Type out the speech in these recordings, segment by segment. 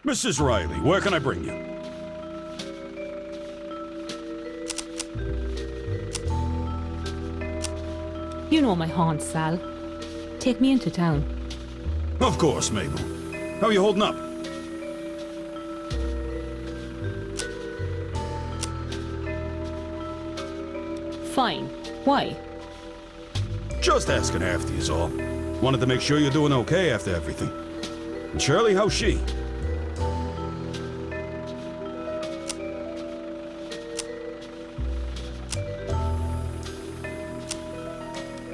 Mrs. Riley, where can I bring you? You know my haunts, Sal. Take me into town. Of course, Mabel. How are you holding up? Fine. Why? Just asking after you is all. Wanted to make sure you're doing okay after everything. And Shirley, how's she?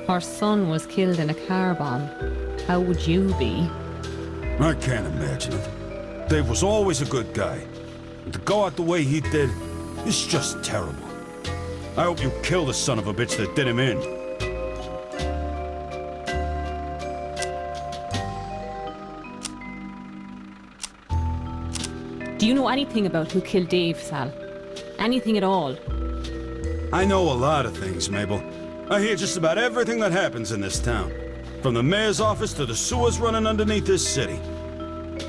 Our son was killed in a car bomb. How would you be? I can't imagine it. Dave was always a good guy. And to go out the way he did, is just terrible. I hope you kill the son of a bitch that did him in. Do you know anything about who killed Dave, Sal? Anything at all? I know a lot of things, Mabel. I hear just about everything that happens in this town. From the mayor's office to the sewers running underneath this city.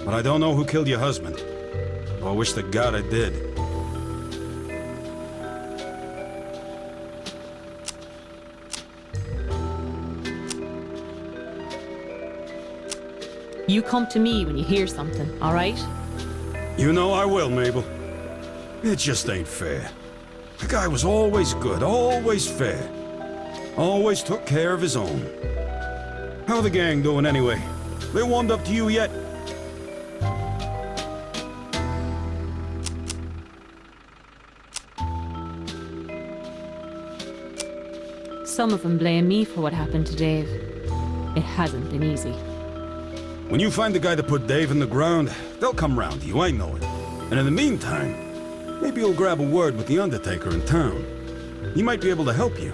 But I don't know who killed your husband. Oh, I wish to God I did. You come to me when you hear something, all right? You know I will, Mabel. It just ain't fair. The guy was always good, always fair. Always took care of his own. How the gang doing anyway? They warmed up to you yet? Some of them blame me for what happened to Dave. It hasn't been easy. When you find the guy that put Dave in the ground, they'll come round to you, I know it. And in the meantime, maybe you'll grab a word with the Undertaker in town. He might be able to help you.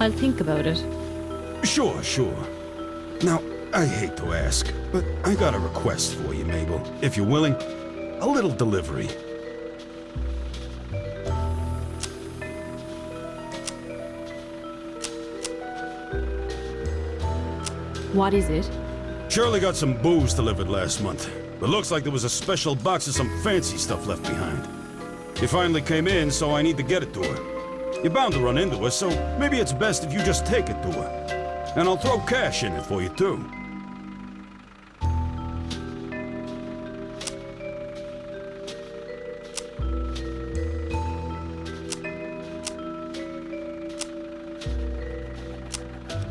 I'll think about it. Sure, sure. Now, I hate to ask, but I got a request for you, Mabel. If you're willing, a little delivery. What is it? Shirley got some booze delivered last month, but looks like there was a special box of some fancy stuff left behind. It finally came in, so I need to get it to her. You're bound to run into her, so maybe it's best if you just take it to her. And I'll throw cash in it for you, too.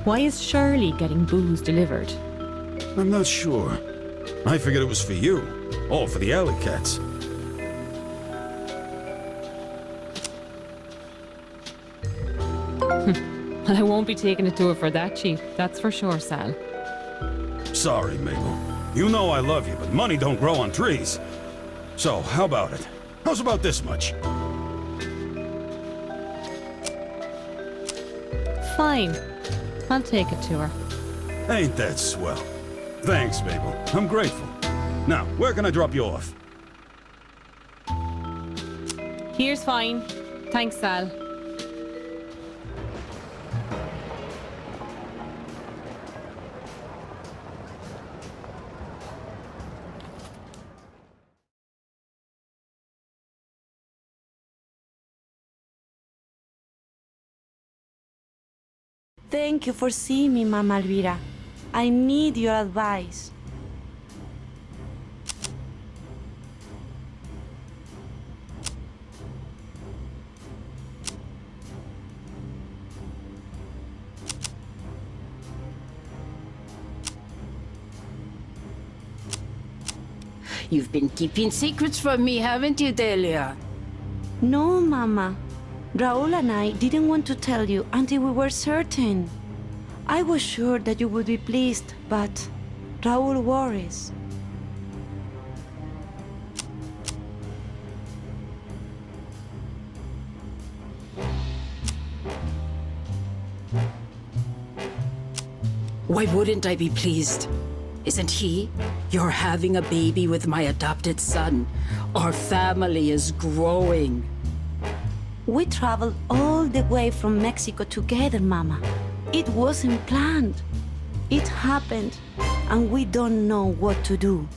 Why is Shirley getting booze delivered? I'm not sure. I figured it was for you. Or for the alley cats. I won't be taking it to her for that cheap, that's for sure, Sal. Sorry, Mabel. You know I love you, but money don't grow on trees. So, how about it? How's about this much? Fine. I'll take it to her. Ain't that swell? Thanks, Mabel. I'm grateful. Now, where can I drop you off? Here's fine. Thanks, Sal. Thank you for seeing me, Mama Elvira. I need your advice. You've been keeping secrets from me, haven't you, Delia? No, Mama. Raúl and I didn't want to tell you until we were certain. I was sure that you would be pleased, but Raúl worries. Why wouldn't I be pleased? Isn't he? You're having a baby with my adopted son. Our family is growing. We traveled all the way from Mexico together, Mama. It wasn't planned. It happened, and we don't know what to do.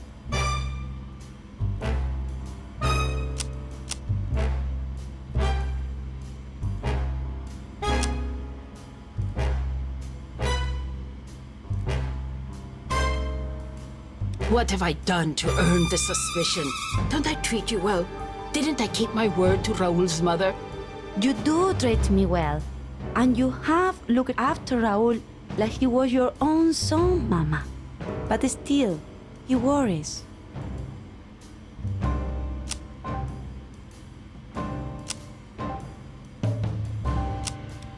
What have I done to earn this suspicion? Don't I treat you well? Didn't I keep my word to Raul's mother? You do treat me well, and you have looked after Raul like he was your own son, Mama. But still, he worries.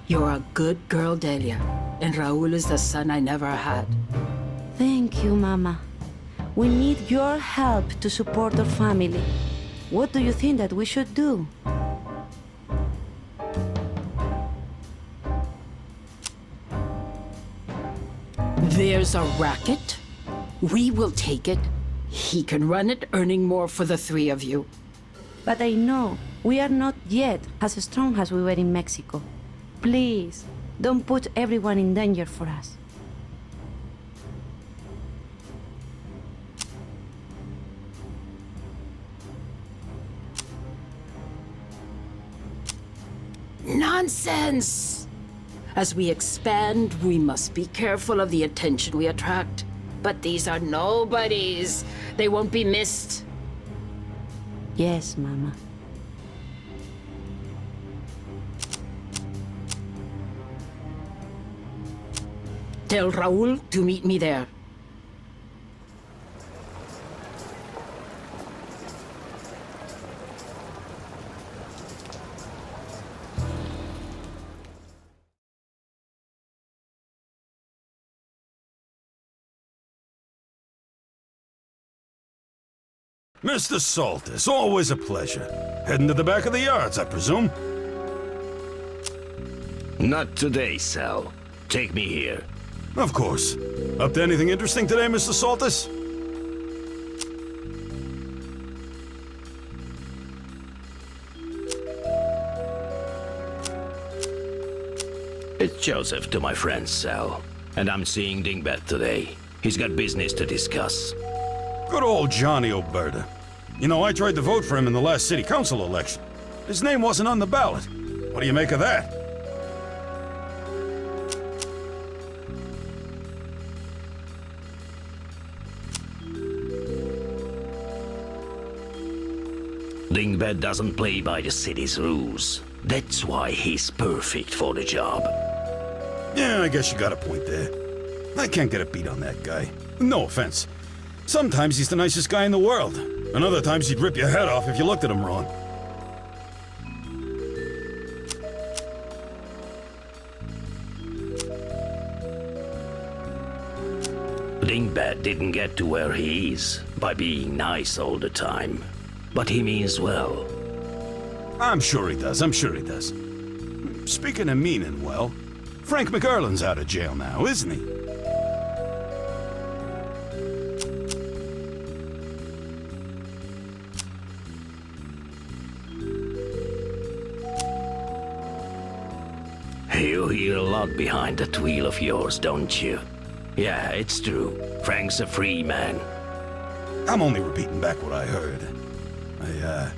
You're a good girl, Delia, and Raul is the son I never had. Thank you, Mama. We need your help to support our family. What do you think that we should do? There's a racket. We will take it. He can run it, earning more for the three of you. But I know we are not yet as strong as we were in Mexico. Please, don't put everyone in danger for us. Nonsense! As we expand, we must be careful of the attention we attract. But these are nobodies. They won't be missed. Yes, Mama. Tell Raul to meet me there. Mr. Saltus, always a pleasure. Heading to the back of the yards, I presume? Not today, Sal. Take me here. Of course. Up to anything interesting today, Mr. Saltus? It's Joseph to my friend, Sal. And I'm seeing Dingbat today. He's got business to discuss. Good old Johnny Oberta. You know, I tried to vote for him in the last city council election. His name wasn't on the ballot. What do you make of that? Dingbat doesn't play by the city's rules. That's why he's perfect for the job. Yeah, I guess you got a point there. I can't get a beat on that guy. No offense. Sometimes he's the nicest guy in the world, and other times he'd rip your head off if you looked at him wrong. Dingbat didn't get to where he is by being nice all the time. But he means well. I'm sure he does, I'm sure he does. Speaking of meaning well, Frank McErlin's out of jail now, isn't he? You hear a lot behind that wheel of yours, don't you? Yeah, it's true. Frank's a free man. I'm only repeating back what I heard. I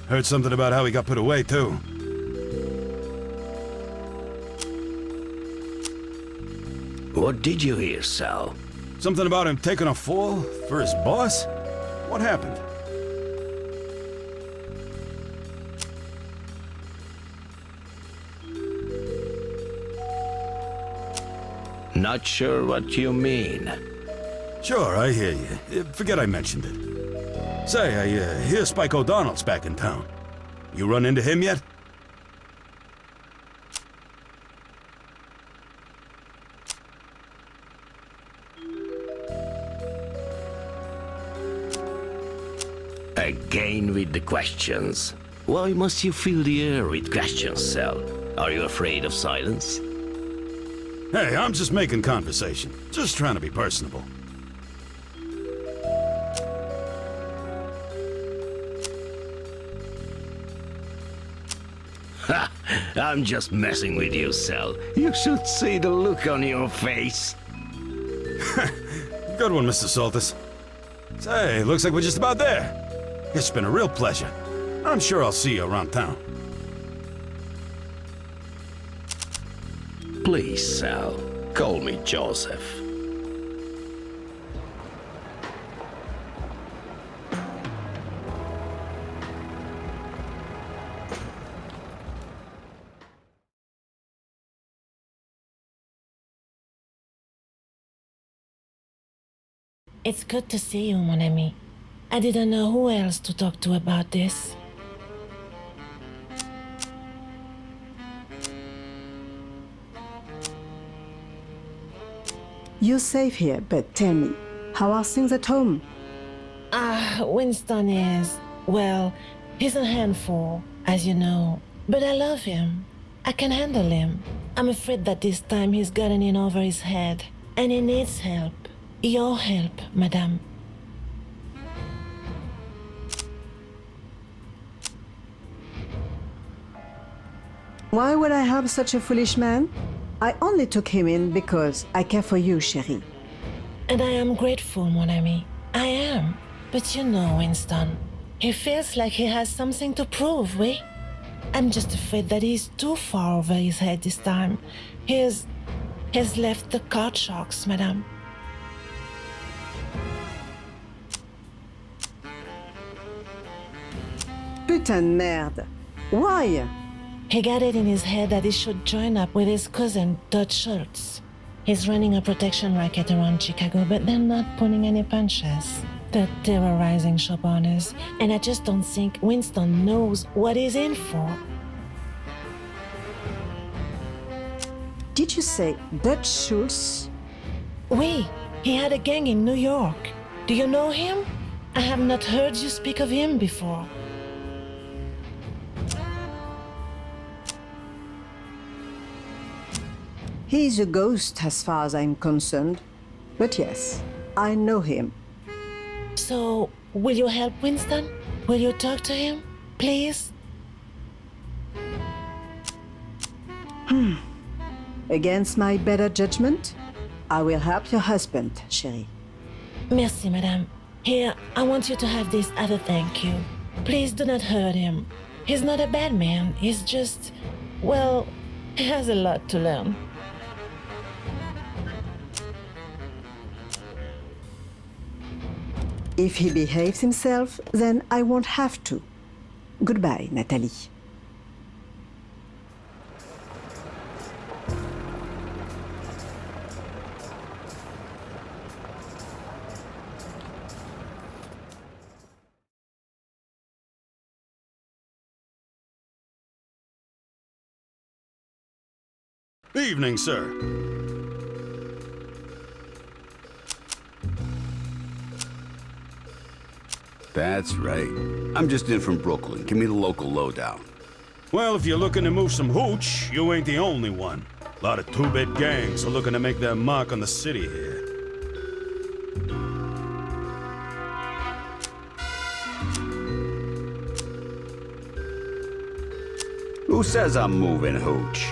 heard something about how he got put away, too. What did you hear, Sal? Something about him taking a fall for his boss? What happened? Not sure what you mean. Sure, I hear you. Forget I mentioned it. Say, I hear Spike O'Donnell's back in town. You run into him yet? Again with the questions. Why must you fill the air with questions, Sal? Are you afraid of silence? Hey, I'm just making conversation. Just trying to be personable. I'm just messing with you, Sal. You should see the look on your face. Good one, Mr. Saltus. Say, looks like we're just about there. It's been a real pleasure. I'm sure I'll see you around town. Please, Sal, call me Joseph. It's good to see you, mon ami. I didn't know who else to talk to about this. You're safe here, but tell me, how are things at home? Winston is, well, he's a handful, as you know. But I love him. I can handle him. I'm afraid that this time he's gotten in over his head, and he needs help. Your help, madame. Why would I help such a foolish man? I only took him in because I care for you, chérie. And I am grateful, mon ami. I am. But you know, Winston, he feels like he has something to prove, oui? I'm just afraid that he's too far over his head this time. He's left the card sharks, madame. Putain de merde. Why? He got it in his head that he should join up with his cousin, Dutch Schultz. He's running a protection racket around Chicago, but they're not pulling any punches. They're terrorizing shop owners, and I just don't think Winston knows what he's in for. Did you say Dutch Schultz? Oui, he had a gang in New York. Do you know him? I have not heard you speak of him before. He's a ghost as far as I'm concerned. But yes, I know him. So, will you help Winston? Will you talk to him, please? Against my better judgment, I will help your husband, chérie. Merci, madame. Here, I want you to have this as a thank you. Please do not hurt him. He's not a bad man. He's just, well, he has a lot to learn. If he behaves himself, then I won't have to. Goodbye, Nathalie. Evening, sir. That's right. I'm just in from Brooklyn. Give me the local lowdown. Well, if you're looking to move some hooch, you ain't the only one. A lot of two-bit gangs are looking to make their mark on the city here. Who says I'm moving hooch?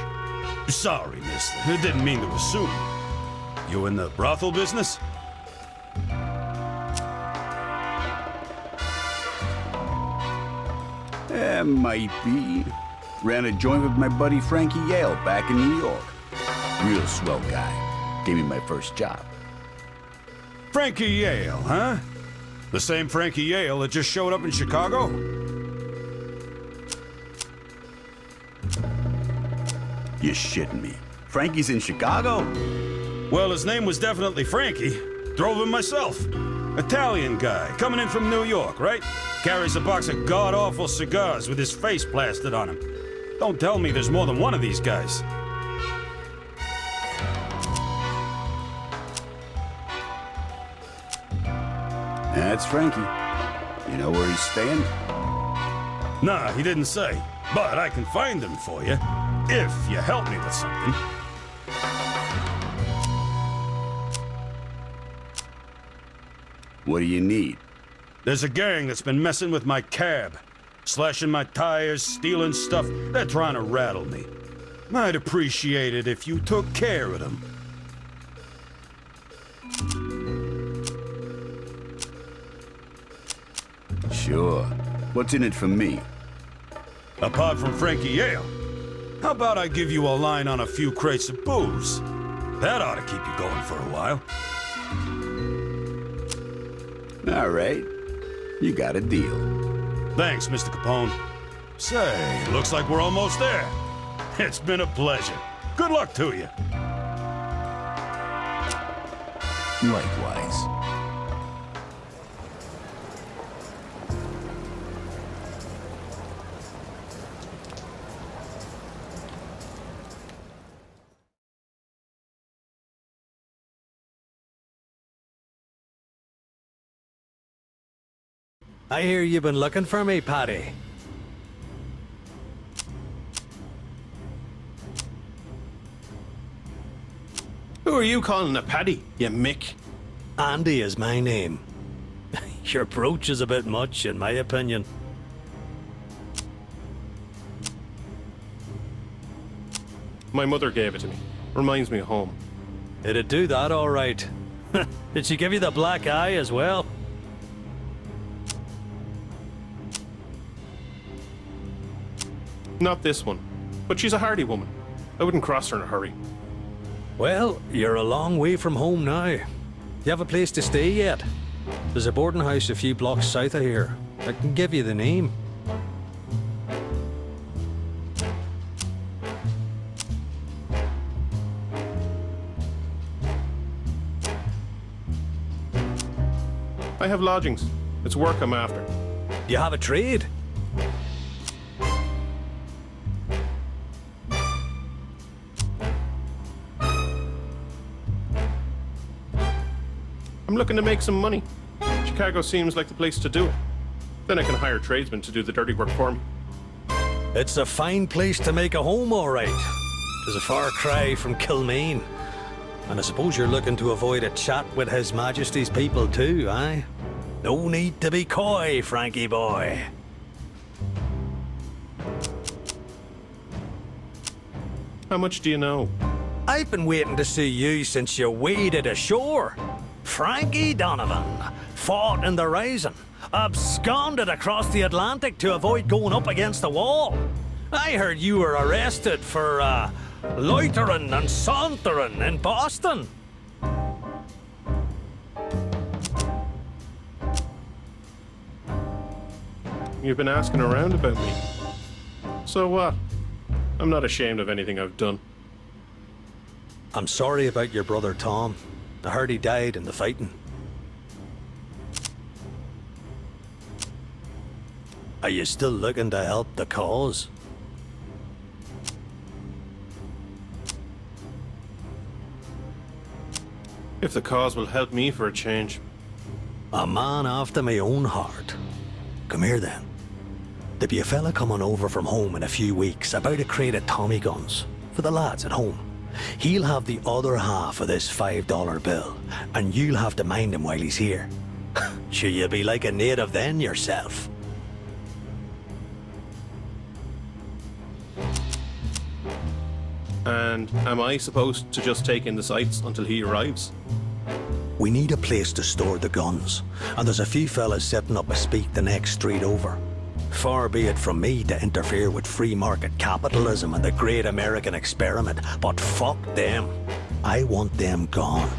Sorry, mister. I didn't mean to assume. You in the brothel business? Might be. Ran a joint with my buddy Frankie Yale back in New York. Real swell guy. Gave me my first job. Frankie Yale, huh? The same Frankie Yale that just showed up in Chicago? You're shitting me. Frankie's in Chicago? Well, his name was definitely Frankie. Drove him myself. Italian guy, coming in from New York, right? Carries a box of god-awful cigars with his face plastered on him. Don't tell me there's more than one of these guys. That's Frankie. You know where he's staying? Nah, he didn't say. But I can find him for you, if you help me with something. What do you need? There's a gang that's been messing with my cab. Slashing my tires, stealing stuff. They're trying to rattle me. I'd appreciate it if you took care of them. Sure. What's in it for me? Apart from Frankie Yale, how about I give you a line on a few crates of booze? That ought to keep you going for a while. All right. You got a deal. Thanks, Mr. Capone. Say, looks like we're almost there. It's been a pleasure. Good luck to you. Likewise. I hear you've been looking for me, Paddy. Who are you calling a Paddy, you Mick? Andy is my name. Your brooch is a bit much, in my opinion. My mother gave it to me. Reminds me of home. It'd do that all right. Did she give you the black eye as well? Not this one. But she's a hardy woman. I wouldn't cross her in a hurry. Well, you're a long way from home now. You have a place to stay yet? There's a boarding house a few blocks south of here. I can give you the name. I have lodgings. It's work I'm after. You have a trade? I'm looking to make some money. Chicago seems like the place to do it. Then I can hire tradesmen to do the dirty work for me. It's a fine place to make a home, all right. It's a far cry from Kilmaine. And I suppose you're looking to avoid a chat with His Majesty's people too, eh? No need to be coy, Frankie boy. How much do you know? I've been waiting to see you since you waded ashore. Frankie Donovan fought in the Rising, absconded across the Atlantic to avoid going up against the wall. I heard you were arrested for, loitering and sauntering in Boston. You've been asking around about me. So what? I'm not ashamed of anything I've done. I'm sorry about your brother Tom. I heard he died in the fighting. Are you still looking to help the cause? If the cause will help me for a change. A man after my own heart. Come here then. There'll be a fella coming over from home in a few weeks about a crate of Tommy guns for the lads at home. He'll have the other half of this $5 bill, and you'll have to mind him while he's here. Sure, you'll be like a native then yourself. And am I supposed to just take in the sights until he arrives? We need a place to store the guns, and there's a few fellas setting up a speak the next street over. Far be it from me to interfere with free market capitalism and the great American experiment, but fuck them. I want them gone.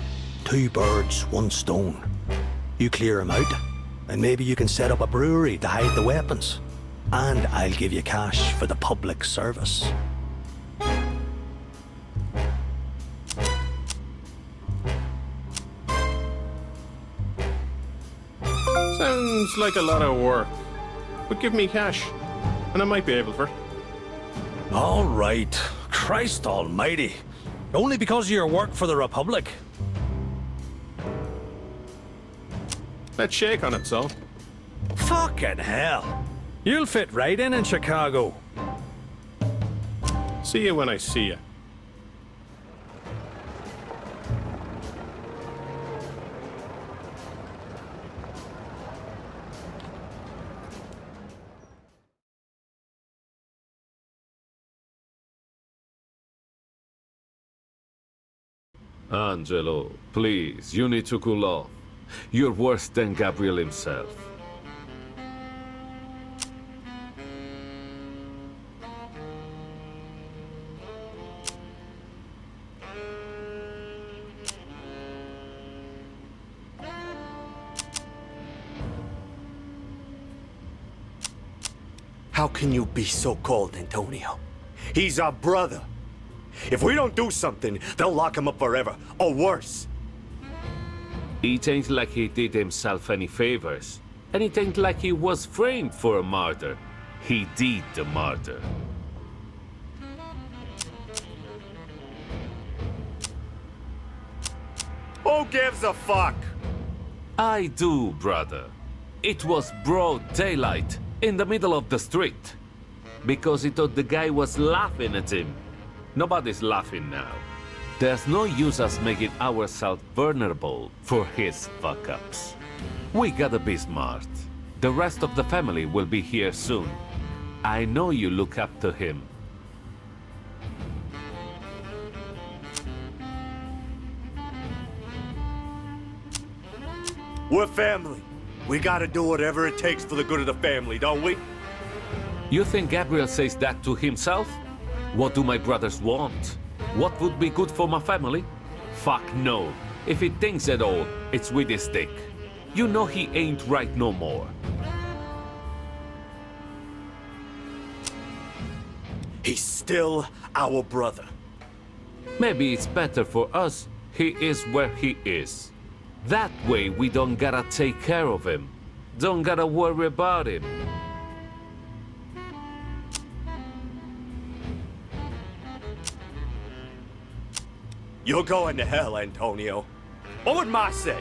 2 birds, 1 stone. You clear them out, and maybe you can set up a brewery to hide the weapons. And I'll give you cash for the public service. Sounds like a lot of work. But give me cash, and I might be able for it. All right. Christ almighty. Only because of your work for the Republic. Let's shake on it, so. Fucking hell. You'll fit right in Chicago. See you when I see you. Angelo, please, you need to cool off. You're worse than Gabriel himself. How can you be so cold, Antonio? He's our brother. If we don't do something, they'll lock him up forever, or worse. It ain't like he did himself any favors. And it ain't like he was framed for a murder. He did the murder. Who gives a fuck? I do, brother. It was broad daylight, in the middle of the street. Because he thought the guy was laughing at him. Nobody's laughing now. There's no use us making ourselves vulnerable for his fuck-ups. We gotta be smart. The rest of the family will be here soon. I know you look up to him. We're family. We gotta do whatever it takes for the good of the family, don't we? You think Gabriel says that to himself? What do my brothers want? What would be good for my family? Fuck no. If he thinks at all, it's with his dick. You know he ain't right no more. He's still our brother. Maybe it's better for us he is where he is. That way we don't gotta take care of him. Don't gotta worry about him. You're going to hell, Antonio. What would Ma say?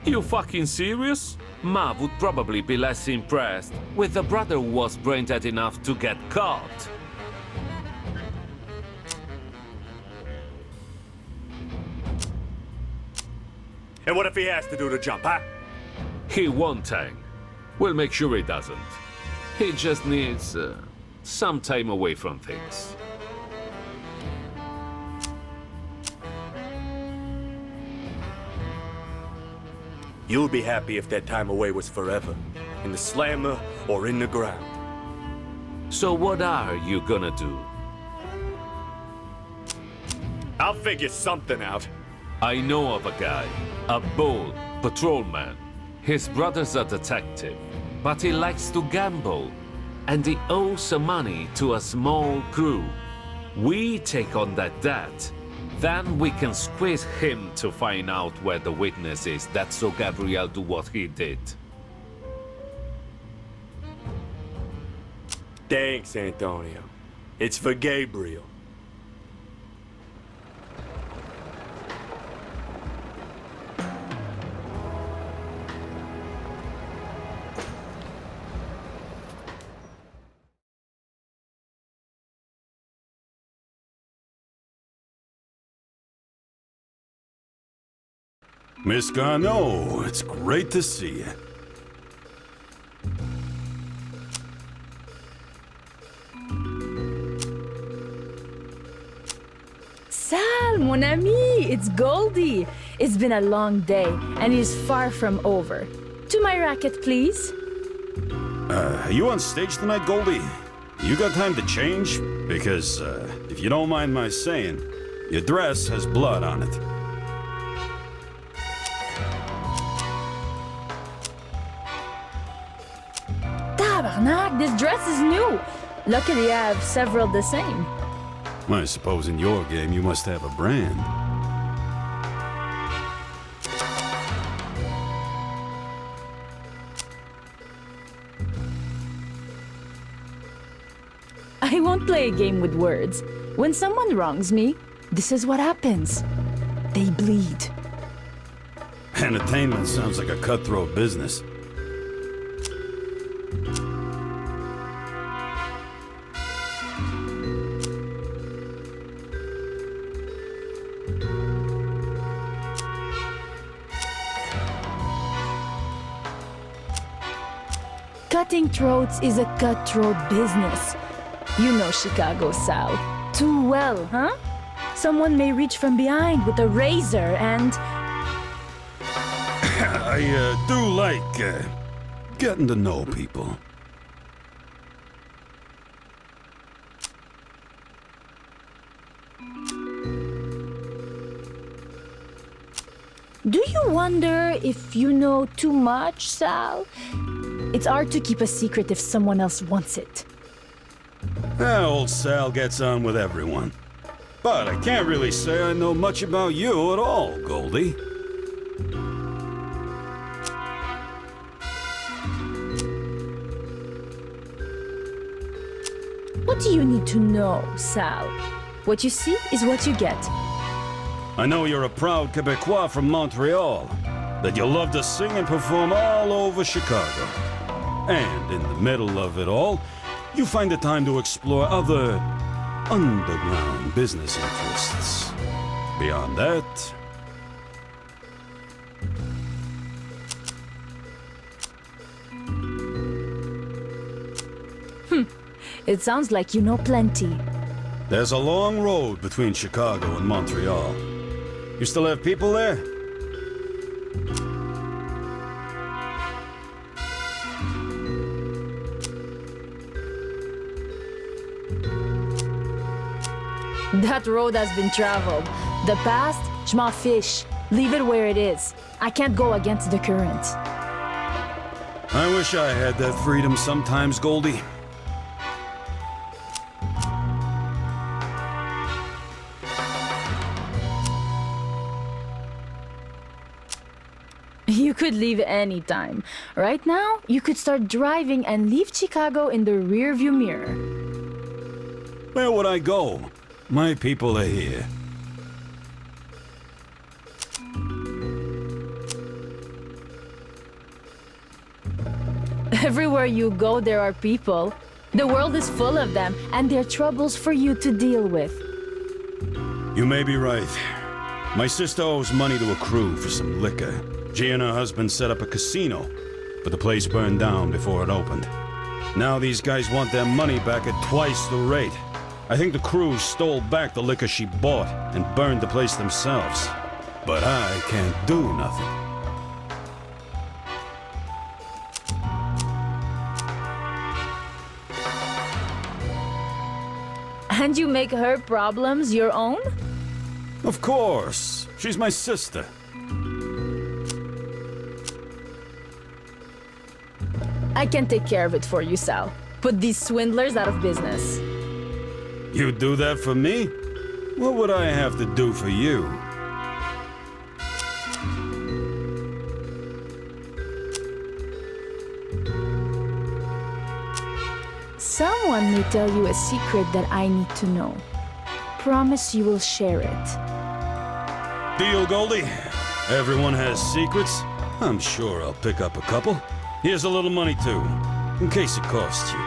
You fucking serious? Ma would probably be less impressed with the brother who was brain dead enough to get caught. And what if he has to do the jump, huh? He won't, Tang. We'll make sure he doesn't. He just needs some time away from things. You'll be happy if that time away was forever. In the slammer or in the ground. So what are you gonna do? I'll figure something out. I know of a guy. A bold patrolman. His brother's a detective. But he likes to gamble. And he owes some money to a small crew. We take on that debt. Then we can squeeze him to find out where the witness is that saw Gabriel do what he did. Thanks, Antonio. It's for Gabriel. Miss Garneau, it's great to see you. Sal, mon ami, it's Goldie. It's been a long day, and it's far from over. To my racket, please. Are you on stage tonight, Goldie? You got time to change? Because, if you don't mind my saying, your dress has blood on it. Tabarnak, this dress is new. Luckily, I have several the same. I suppose in your game you must have a brand. I won't play a game with words. When someone wrongs me, this is what happens. They bleed. Entertainment sounds like a cutthroat business. Cutting throats is a cutthroat business. You know Chicago, Sal. Too well, huh? Someone may reach from behind with a razor and... I do like getting to know people. Do you wonder if you know too much, Sal? It's hard to keep a secret if someone else wants it. Old Sal gets on with everyone. But I can't really say I know much about you at all, Goldie. What do you need to know, Sal? What you see is what you get. I know you're a proud Quebecois from Montreal, that you love to sing and perform all over Chicago. And in the middle of it all, you find the time to explore other underground business interests. Beyond that... It sounds like you know plenty. There's a long road between Chicago and Montreal. You still have people there? That road has been traveled. The past, je m'en fiche. Leave it where it is. I can't go against the current. I wish I had that freedom sometimes, Goldie. You could leave anytime. Right now, you could start driving and leave Chicago in the rearview mirror. Where would I go? My people are here. Everywhere you go, there are people. The world is full of them, and there are troubles for you to deal with. You may be right. My sister owes money to a crew for some liquor. She and her husband set up a casino, but the place burned down before it opened. Now these guys want their money back at twice the rate. I think the crew stole back the liquor she bought and burned the place themselves. But I can't do nothing. And you make her problems your own? Of course. She's my sister. I can take care of it for you, Sal. Put these swindlers out of business. You'd do that for me? What would I have to do for you? Someone may tell you a secret that I need to know. Promise you will share it. Deal, Goldie. Everyone has secrets. I'm sure I'll pick up a couple. Here's a little money, too, in case it costs you.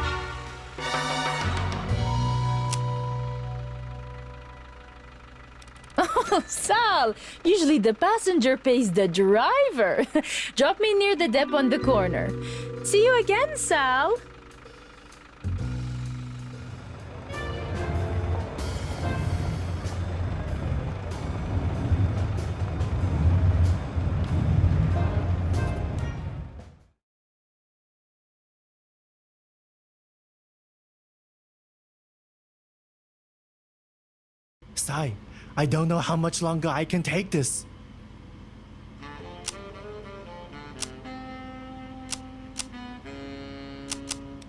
Oh, Sal! Usually the passenger pays the driver. Drop me near the dep on the corner. See you again, Sal! Sai, I don't know how much longer I can take this.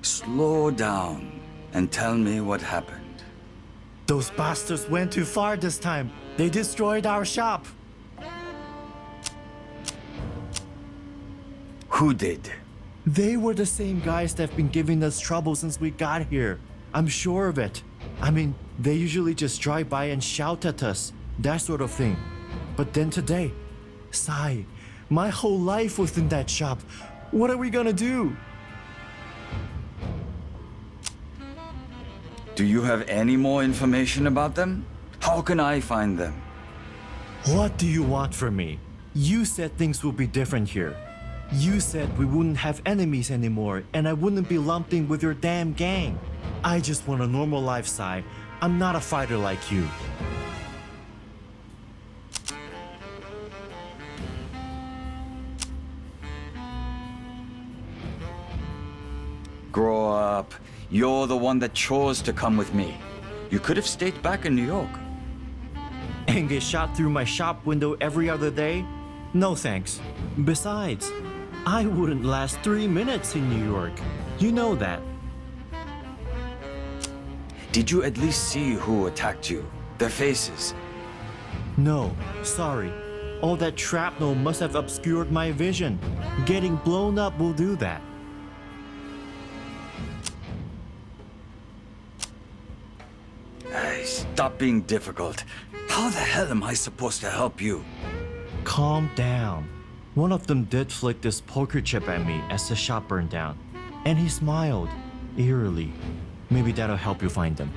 Slow down and tell me what happened. Those bastards went too far this time. They destroyed our shop. Who did? They were the same guys that have been giving us trouble since we got here. I'm sure of it. I mean, they usually just drive by and shout at us, that sort of thing. But then today, Sai, my whole life was in that shop. What are we gonna do? Do you have any more information about them? How can I find them? What do you want from me? You said things would be different here. You said we wouldn't have enemies anymore, and I wouldn't be lumped in with your damn gang. I just want a normal life, Sai. I'm not a fighter like you. Grow up. You're the one that chose to come with me. You could have stayed back in New York. And get shot through my shop window every other day? No thanks. Besides, I wouldn't last 3 minutes in New York. You know that. Did you at least see who attacked you? Their faces? No, sorry. All that shrapnel must have obscured my vision. Getting blown up will do that. Stop being difficult. How the hell am I supposed to help you? Calm down. One of them did flick this poker chip at me as the shop burned down. And he smiled, eerily. Maybe that'll help you find them.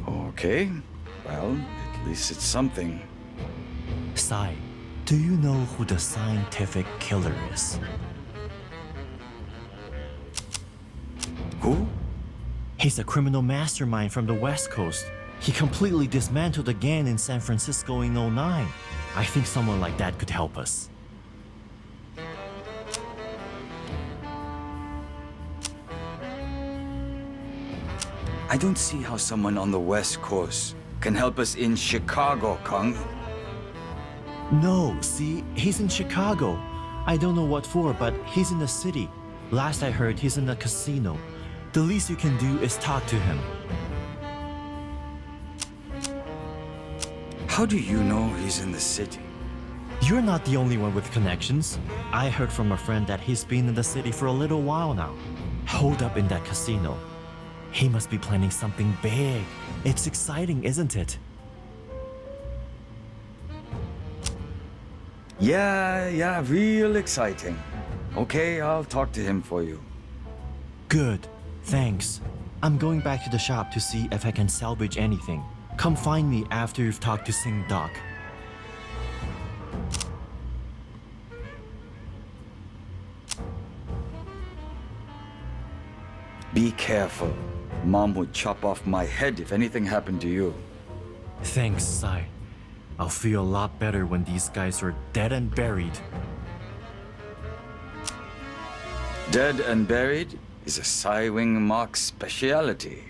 Okay. Well, at least it's something. Sai, do you know who the scientific killer is? Who? He's a criminal mastermind from the West Coast. He completely dismantled a gang in San Francisco in '09. I think someone like that could help us. I don't see how someone on the West Coast can help us in Chicago, Kung. No, see, he's in Chicago. I don't know what for, but he's in the city. Last I heard, he's in a casino. The least you can do is talk to him. How do you know he's in the city? You're not the only one with connections. I heard from a friend that he's been in the city for a little while now. Holed up in that casino. He must be planning something big. It's exciting, isn't it? Yeah, real exciting. Okay, I'll talk to him for you. Good, thanks. I'm going back to the shop to see if I can salvage anything. Come find me after you've talked to Sing Doc. Be careful. Mom would chop off my head if anything happened to you. Thanks, Sai. I'll feel a lot better when these guys are dead and buried. Dead and buried is a Psy-Wing Mark speciality.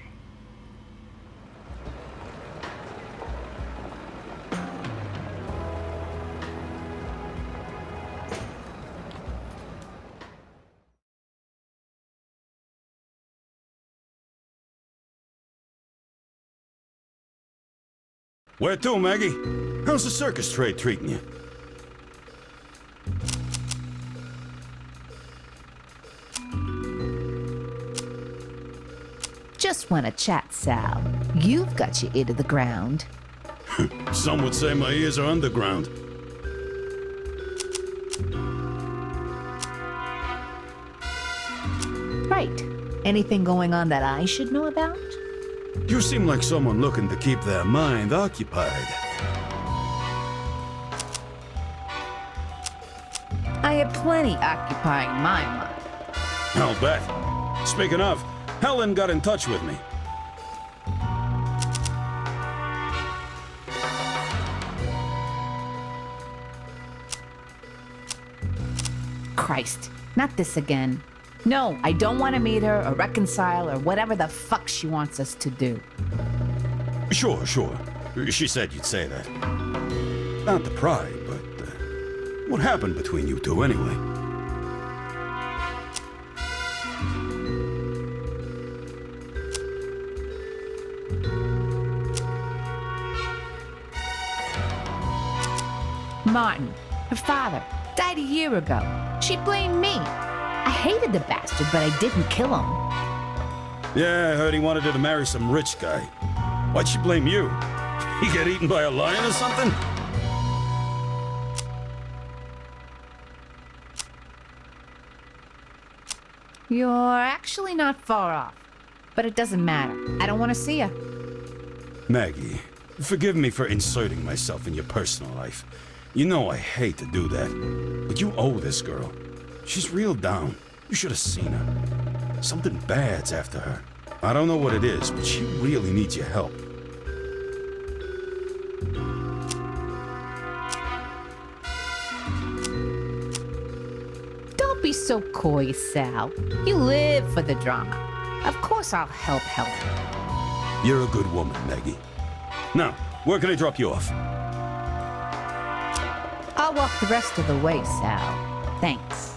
Where to, Maggie? How's the circus trade treating you? Just want to chat, Sal. You've got your ear to the ground. Some would say my ears are underground. Right. Anything going on that I should know about? You seem like someone looking to keep their mind occupied. I have plenty occupying my mind. I'll bet. Speaking of, Helen got in touch with me. Christ, not this again. No, I don't want to meet her or reconcile or whatever the fuck she wants us to do. Sure. She said you'd say that. Not to pry, but what happened between you two anyway? Martin, her father, died a year ago. She blamed me. I hated the bastard, but I didn't kill him. Yeah, I heard he wanted her to marry some rich guy. Why'd she blame you? He get eaten by a lion or something? You're actually not far off. But it doesn't matter. I don't want to see her. Maggie, forgive me for inserting myself in your personal life. You know I hate to do that, but you owe this girl. She's real down. You should have seen her. Something bad's after her. I don't know what it is, but she really needs your help. be so coy, Sal. You live for the drama. Of course I'll help. You're a good woman, Maggie. Now, where can I drop you off? I'll walk the rest of the way, Sal. Thanks.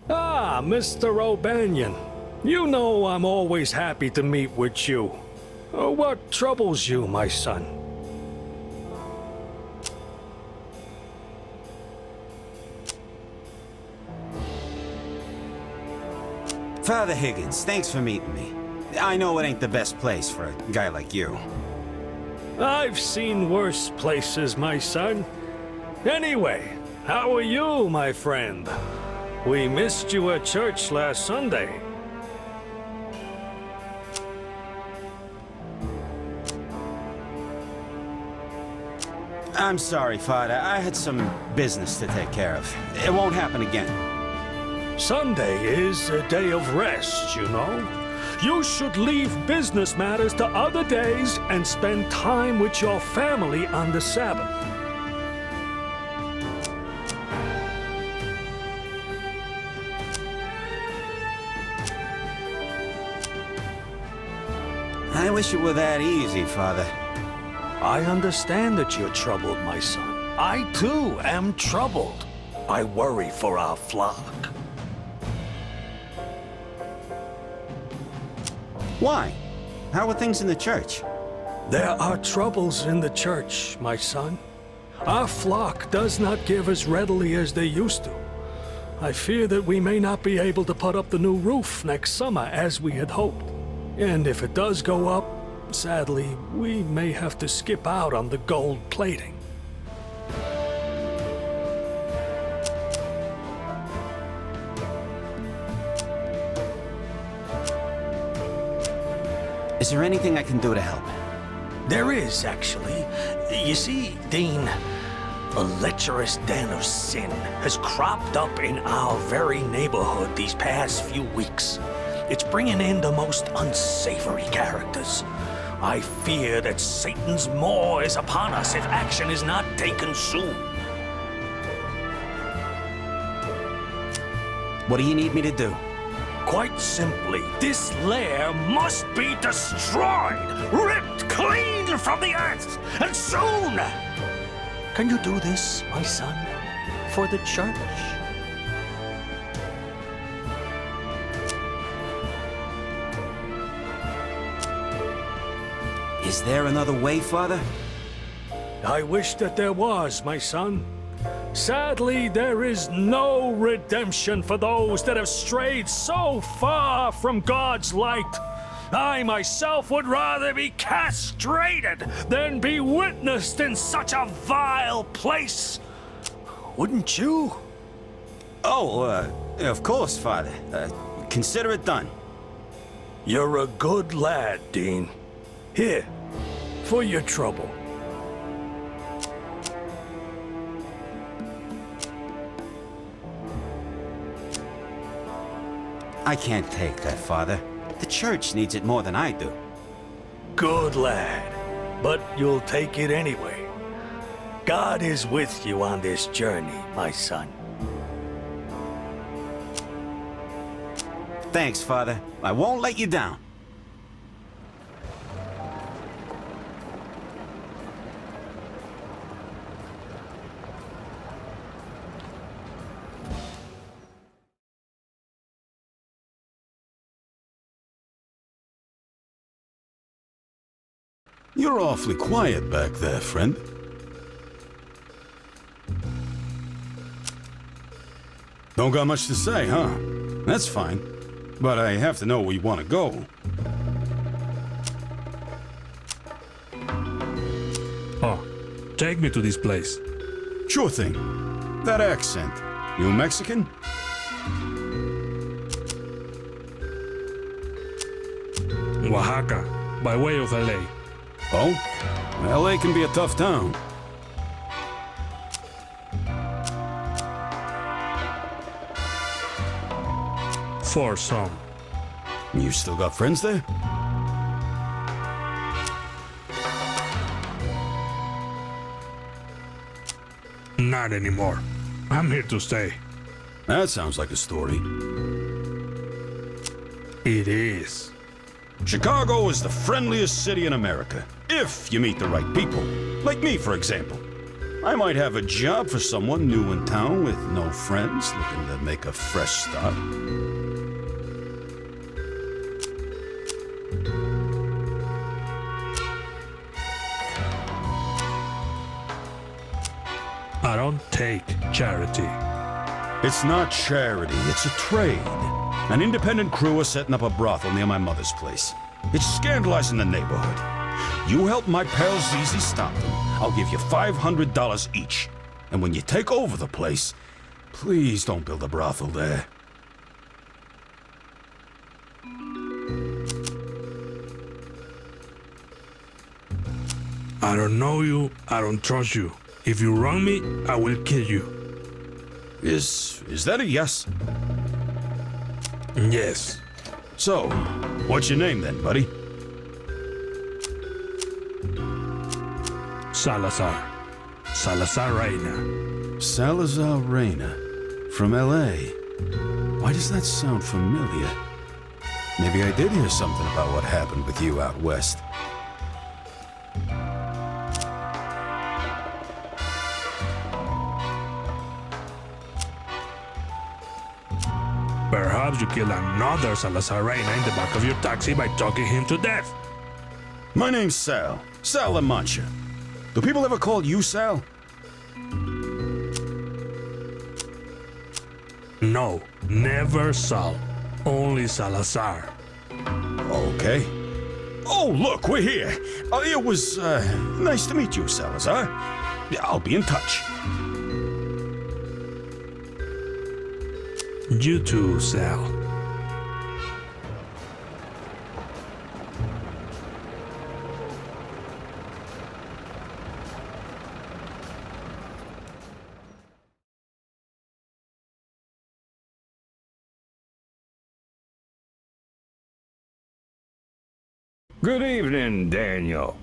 Ah, Mr. O'Banion. You know I'm always happy to meet with you. What troubles you, my son? Father Higgins, thanks for meeting me. I know it ain't the best place for a guy like you. I've seen worse places, my son. Anyway, how are you, my friend? We missed you at church last Sunday. I'm sorry, Father. I had some business to take care of. It won't happen again. Sunday is a day of rest, you know. You should leave business matters to other days and spend time with your family on the Sabbath. I wish it were that easy, Father. I understand that you're troubled, my son. I, too, am troubled. I worry for our flock. Why? How are things in the church? There are troubles in the church, my son. Our flock does not give as readily as they used to. I fear that we may not be able to put up the new roof next summer as we had hoped. And if it does go up, sadly, we may have to skip out on the gold plating. Is there anything I can do to help? There is, actually. You see, Dean, a lecherous den of sin has cropped up in our very neighborhood these past few weeks. It's bringing in the most unsavory characters. I fear that Satan's maw is upon us if action is not taken soon. What do you need me to do? Quite simply, this lair must be destroyed, ripped clean from the earth, and soon! Can you do this, my son, for the church? Is there another way, Father? I wish that there was, my son. Sadly, there is no redemption for those that have strayed so far from God's light. I myself would rather be castrated than be witnessed in such a vile place. Wouldn't you? Oh, of course, Father. Consider it done. You're a good lad, Dean. Here, for your trouble. I can't take that, Father. The church needs it more than I do. Good lad, but you'll take it anyway. God is with you on this journey, my son. Thanks, Father. I won't let you down. You're awfully quiet back there, friend. Don't got much to say, huh? That's fine. But I have to know where you want to go. Oh, take me to this place. Sure thing. That accent. You Mexican? Oaxaca, by way of LA. Oh? LA can be a tough town. For some. You still got friends there? Not anymore. I'm here to stay. That sounds like a story. It is. Chicago is the friendliest city in America, if you meet the right people. Like me, for example. I might have a job for someone new in town with no friends, looking to make a fresh start. I don't take charity. It's not charity, it's a trade. An independent crew is setting up a brothel near my mother's place. It's scandalizing the neighborhood. You help my pal Zizi stop them, I'll give you $500 each. And when you take over the place, please don't build a brothel there. I don't know you, I don't trust you. If you wrong me, I will kill you. Is that a yes? Yes. So, what's your name then, buddy? Salazar. Salazar Reina. Salazar Reina. From L.A. Why does that sound familiar? Maybe I did hear something about what happened with you out west. Perhaps you killed another Salazar Reina in the back of your taxi by talking him to death. My name's Sal. Sal La Mancha. Do people ever call you Sal? No, never Sal. Only Salazar. Okay. Oh, look, we're here. It was, nice to meet you, Salazar. I'll be in touch. You too, Sal. Good evening, Daniel.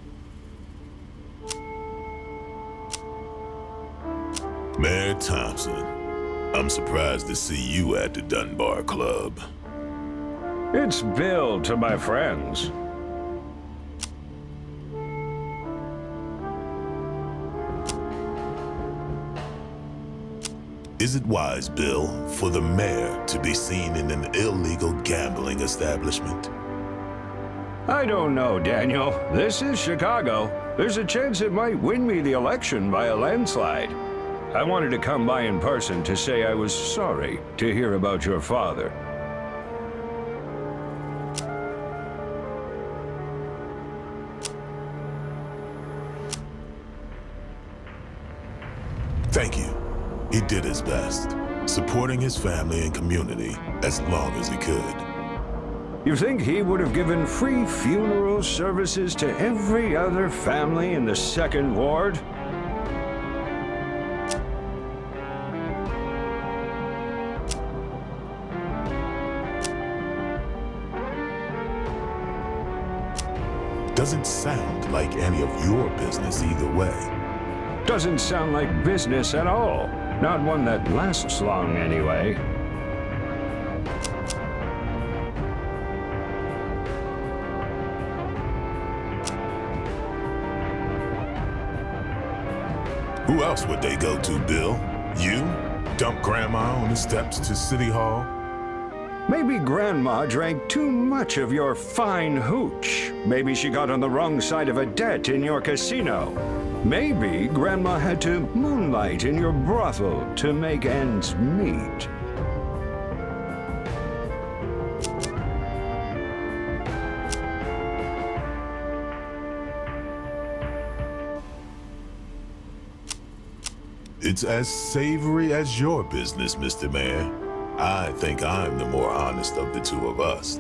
Mayor Thompson, I'm surprised to see you at the Dunbar Club. It's Bill to my friends. Is it wise, Bill, for the mayor to be seen in an illegal gambling establishment? I don't know, Daniel. This is Chicago. There's a chance it might win me the election by a landslide. I wanted to come by in person to say I was sorry to hear about your father. Thank you. He did his best, supporting his family and community as long as he could. You think he would have given free funeral services to every other family in the Second Ward? Doesn't sound like any of your business either way. Doesn't sound like business at all. Not one that lasts long, anyway. Who else would they go to, Bill? You? Dump Grandma on the steps to City Hall? Maybe Grandma drank too much of your fine hooch. Maybe she got on the wrong side of a debt in your casino. Maybe Grandma had to moonlight in your brothel to make ends meet. It's as savory as your business, Mr. Mayor. I think I'm the more honest of the two of us.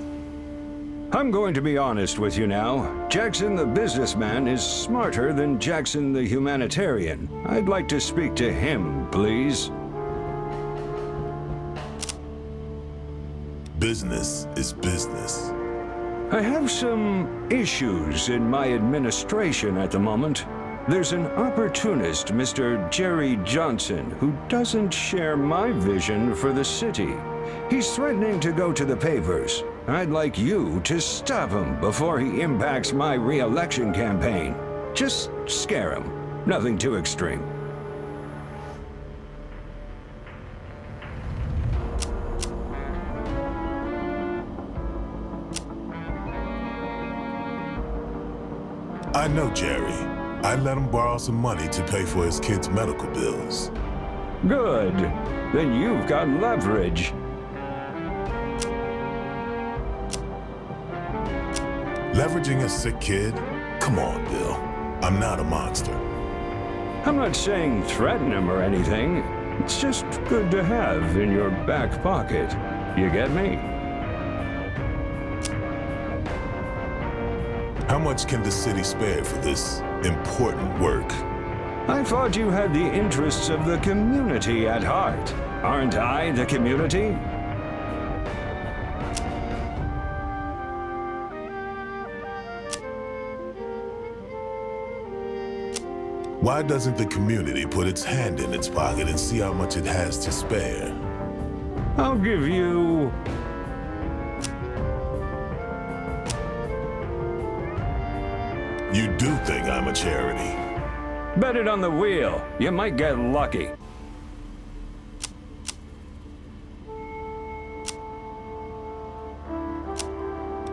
I'm going to be honest with you now. Jackson the businessman is smarter than Jackson the humanitarian. I'd like to speak to him, please. Business is business. I have some issues in my administration at the moment. There's an opportunist, Mr. Jerry Johnson, who doesn't share my vision for the city. He's threatening to go to the papers. I'd like you to stop him before he impacts my re-election campaign. Just scare him. Nothing too extreme. I know Jerry. I let him borrow some money to pay for his kids' medical bills. Good. Then you've got leverage. Leveraging a sick kid? Come on, Bill. I'm not a monster. I'm not saying threaten him or anything. It's just good to have in your back pocket. You get me? How much can the city spare for this important work? I thought you had the interests of the community at heart. Aren't I the community? Why doesn't the community put its hand in its pocket and see how much it has to spare? I'll give you... You do think I'm a charity? Bet it on the wheel. You might get lucky.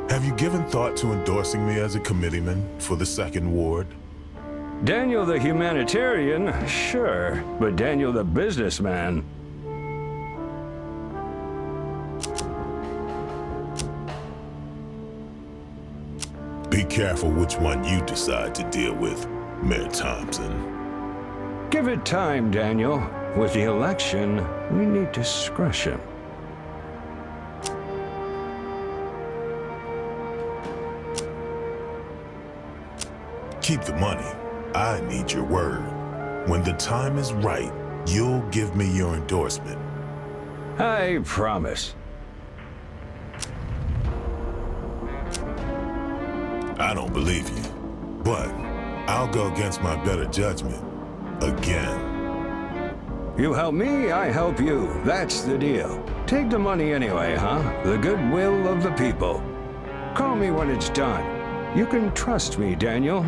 Have you given thought to endorsing me as a committeeman for the 2nd Ward? Daniel the humanitarian, sure, but Daniel the businessman. Be careful which one you decide to deal with, Mayor Thompson. Give it time, Daniel. With the election, we need discretion. Keep the money. I need your word. When the time is right, you'll give me your endorsement. I promise. I don't believe you, but I'll go against my better judgment again. You help me, I help you. That's the deal. Take the money anyway, huh? The goodwill of the people. Call me when it's done. You can trust me, Daniel.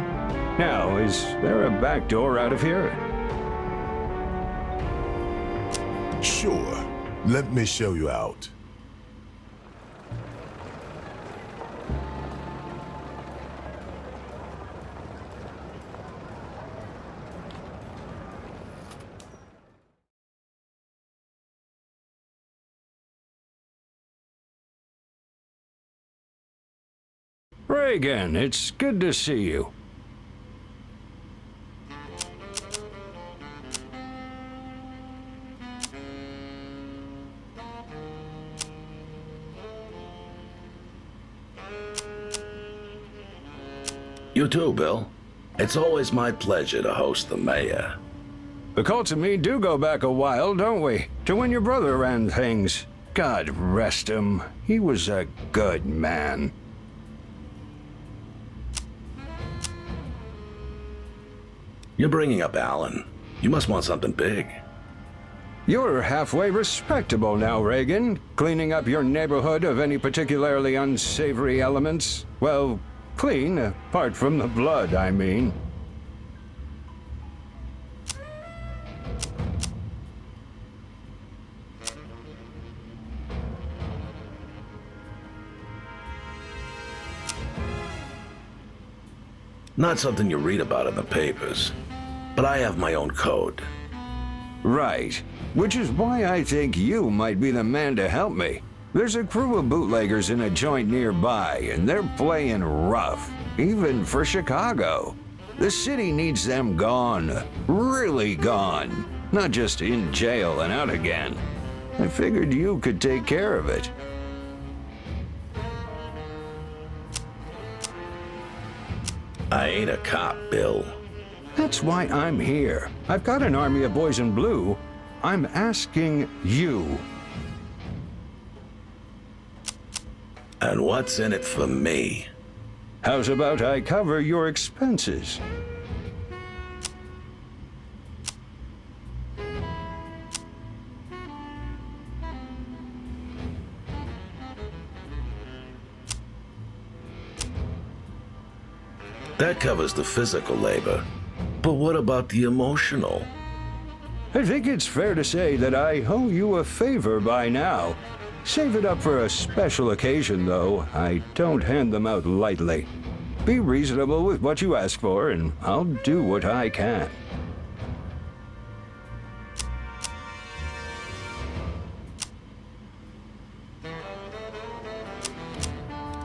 Now, is there a back door out of here? Sure. Let me show you out. Reagan, it's good to see you. You too, Bill. It's always my pleasure to host the mayor. The Colts and me do go back a while, don't we? To when your brother ran things. God rest him. He was a good man. You're bringing up Alan. You must want something big. You're halfway respectable now, Reagan. Cleaning up your neighborhood of any particularly unsavory elements. Well, clean, apart from the blood, I mean. Not something you read about in the papers, but I have my own code. Right. Which is why I think you might be the man to help me. There's a crew of bootleggers in a joint nearby, and they're playing rough, even for Chicago. The city needs them gone. Really gone. Not just in jail and out again. I figured you could take care of it. I ain't a cop, Bill. That's why I'm here. I've got an army of boys in blue. I'm asking you. And what's in it for me? How's about I cover your expenses? That covers the physical labor. But what about the emotional? I think it's fair to say that I owe you a favor by now. Save it up for a special occasion, though. I don't hand them out lightly. Be reasonable with what you ask for, and I'll do what I can.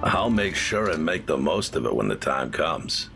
I'll make sure and make the most of it when the time comes.